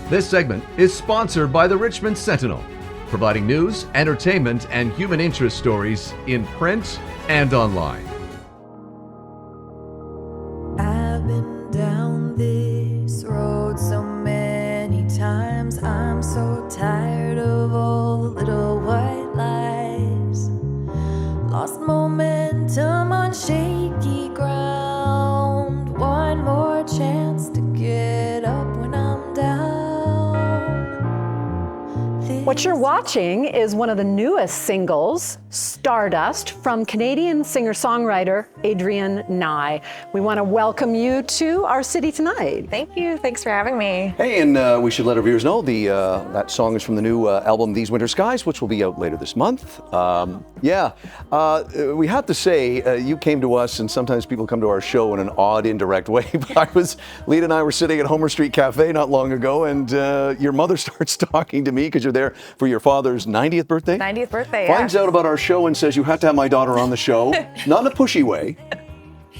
This segment is sponsored by the Richmond Sentinel, providing news, entertainment, and human interest stories in print and online. I've been down this road so many times. I'm so tired of all the little white lies. Lost momentum on shaky ground. One more chance to get up when I'm down. What you're watching is one of the newest singles, Stardust, from Canadian singer-songwriter Adrienne Nye. We want to welcome you to our city tonight. Thank you. Thanks for having me. Hey, and we should let our viewers know that song is from the new album These Winter Skies, which will be out later this month. We have to say, you came to us, and sometimes people come to our show in an odd, indirect way. But Leeta and I were sitting at Homer Street Cafe not long ago, and your mother starts talking to me because you're there for your father's 90th birthday. 90th birthday, Finds out about our show and says you have to have my daughter on the show, not in a pushy way.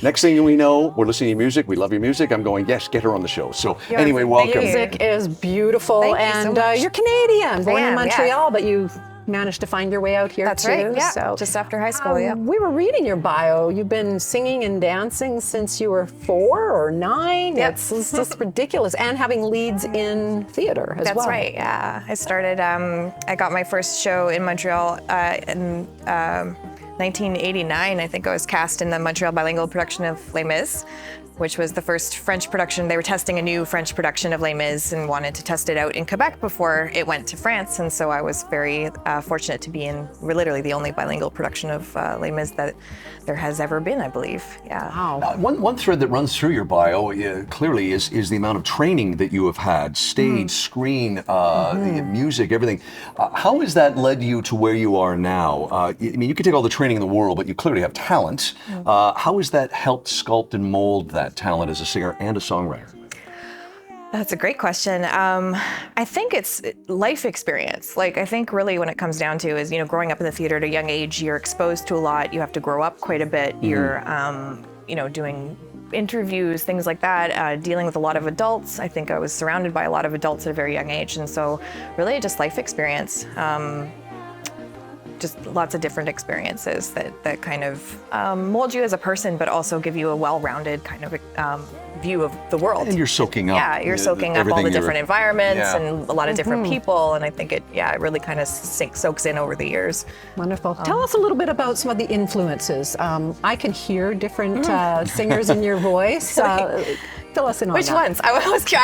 Next thing we know, we're listening to your music. We love your music. I'm going, yes, get her on the show. So anyway, welcome. Music is beautiful, Thank you so and much. you're Canadian, born in am, Montreal, but you managed to find your way out here That's too. right. Yeah. So, Just after high school. Yeah. we were reading your bio. You've been singing and dancing since you were 4 or 9. Yep. It's just ridiculous, and having leads in theater as well. That's right. Yeah. I started. I got my first show in Montreal in 1989. I think I was cast in the Montreal bilingual production of Les Mis, which was the first French production. They were testing a new French production of Les Mis and wanted to test it out in Quebec before it went to France. And so I was very fortunate to be in literally the only bilingual production of Les Mis that there has ever been, I believe. Yeah. Wow. One thread that runs through your bio clearly is the amount of training that you have had, stage, screen, the music, everything. How has that led you to where you are now? I mean, you can take all the training in the world, but you clearly have talent. How has that helped sculpt and mold that talent as a singer and a songwriter? That's a great question. I think it's life experience. Like, I think really when it comes down to is, growing up in the theater at a young age, you're exposed to a lot. You have to grow up quite a bit. You're, doing interviews, things like that, dealing with a lot of adults. I think I was surrounded by a lot of adults at a very young age. And so really just life experience. Just lots of different experiences that kind of mold you as a person, but also give you a well-rounded kind of view of the world. And you're soaking up. Yeah, you're soaking up all the different environments and a lot of different Mm-hmm. people, and I think it really kind of soaks in over the years. Wonderful. Tell us a little bit about some of the influences. I can hear different singers in your voice. Fill us in on Which that. ones? I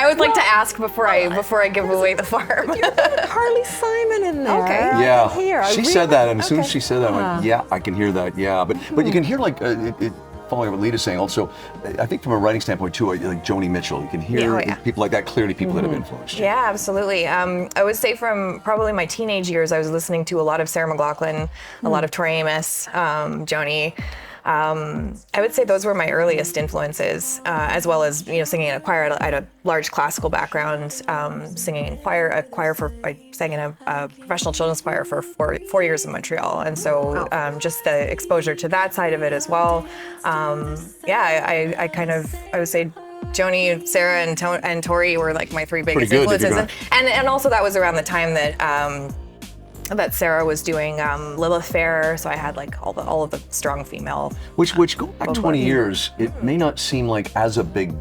would like to ask before I give away the farm. Harley Simon in there. Okay. Yeah, I can hear. she said that, and as soon as she said that, I went, yeah, I can hear that, yeah. But you can hear, like, following up what Leeta's saying, also, I think from a writing standpoint too, like Joni Mitchell, you can hear people like that, clearly people that have influenced you. Yeah, absolutely. I would say from probably my teenage years, I was listening to a lot of Sarah McLachlan, a lot of Tori Amos, Joni. I would say those were my earliest influences, as well as singing in a choir. I had a large classical background, singing in choir. I sang in a professional children's choir for four years in Montreal, and so just the exposure to that side of it as well. I would say Joni, Sarah, and Tori were like my three biggest influences, and also that was around the time that Sarah was doing Lilith Fair, so I had like all of the strong female. Which go back 20 years, it may not seem like as a big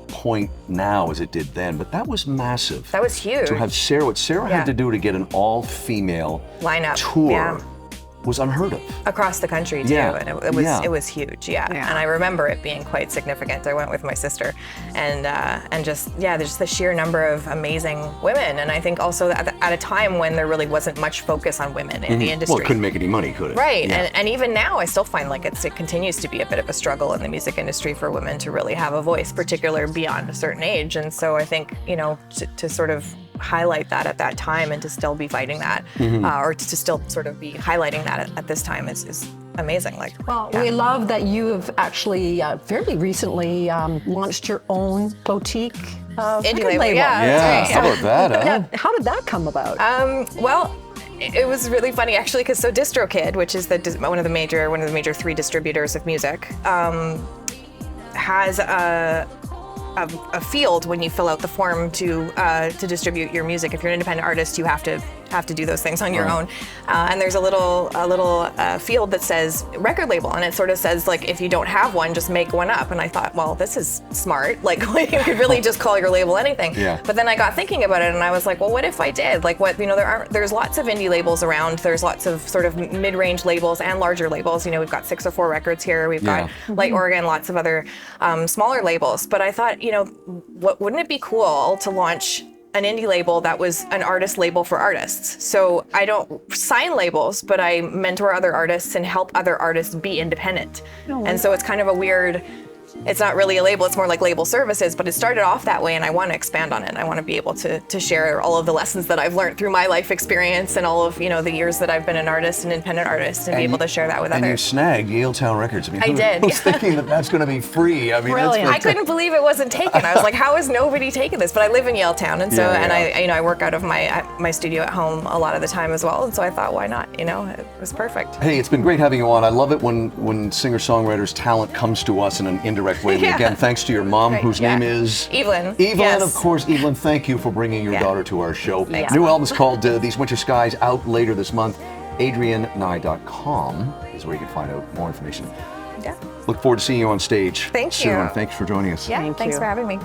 point now as it did then, but that was massive. That was huge. To have Sarah, what Sarah had to do to get an all-female lineup tour was unheard of. Across the country too, and it was huge, and I remember it being quite significant. I went with my sister, and just the sheer number of amazing women, and I think also at a time when there really wasn't much focus on women in the industry. Well, it couldn't make any money, could it? Right, and even now I still find like it continues to be a bit of a struggle in the music industry for women to really have a voice, particularly beyond a certain age, and so I think to sort of highlight that at that time and to still be fighting that, or to still sort of be highlighting that at this time is amazing. We love that you have actually fairly recently launched your own boutique indie label. label. Yeah, how about that? How did that come about? Well, it was really funny actually, because DistroKid, which is one of the major 3 distributors of music, has a field when you fill out the form to distribute your music. If you're an independent artist, you have to do those things on your own. And there's a little field that says record label, and it sort of says like, if you don't have one, just make one up. And I thought, well, this is smart. Like you could really just call your label anything. Yeah. But then I got thinking about it, and I was like, well, what if I did? Like, what, you know, there's lots of indie labels around. There's lots of sort of mid-range labels and larger labels. You know, we've got 604 Records here. We've got Light Oregon, lots of other smaller labels. But I thought, you know, wouldn't it be cool to launch an indie label that was an artist label for artists? So I don't sign labels, but I mentor other artists and help other artists be independent. And so it's kind of a weird, it's not really a label, it's more like label services, but it started off that way, and I want to expand on it. I want to be able to share all of the lessons that I've learned through my life experience and all of, you know, the years that I've been an artist, an independent artist, and be able to share that with And you others. snagged Yaletown Records. I mean, I did. Who's thinking that that's going to be free? I mean, Brilliant. that's I couldn't believe it wasn't taken. I was like, how has nobody taken this? But I live in Yaletown, and so I work out of my studio at home a lot of the time as well. And so I thought, why not? You know, it was perfect. Hey, it's been great having you on. I love it when singer-songwriters' talent comes to us in an indirect way. Yeah. Again, thanks to your mom, Right, whose yeah. name is Evelyn. Evelyn, Yes. of course. Evelyn, thank you for bringing your daughter to our show. Thanks. New album is called These Winter Skies, out later this month. AdrienneNye.com is where you can find out more information. Yeah. Look forward to seeing you on stage Thank soon. you. Thanks for joining us. Yeah. Thank Thanks you. for having me.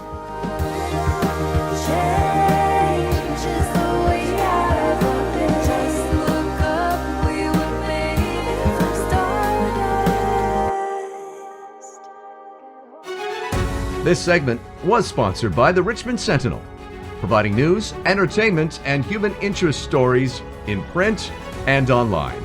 Change is the way I've been. Just look up, we were made from stardust. This segment was sponsored by the Richmond Sentinel, providing news, entertainment, and human interest stories in print and online.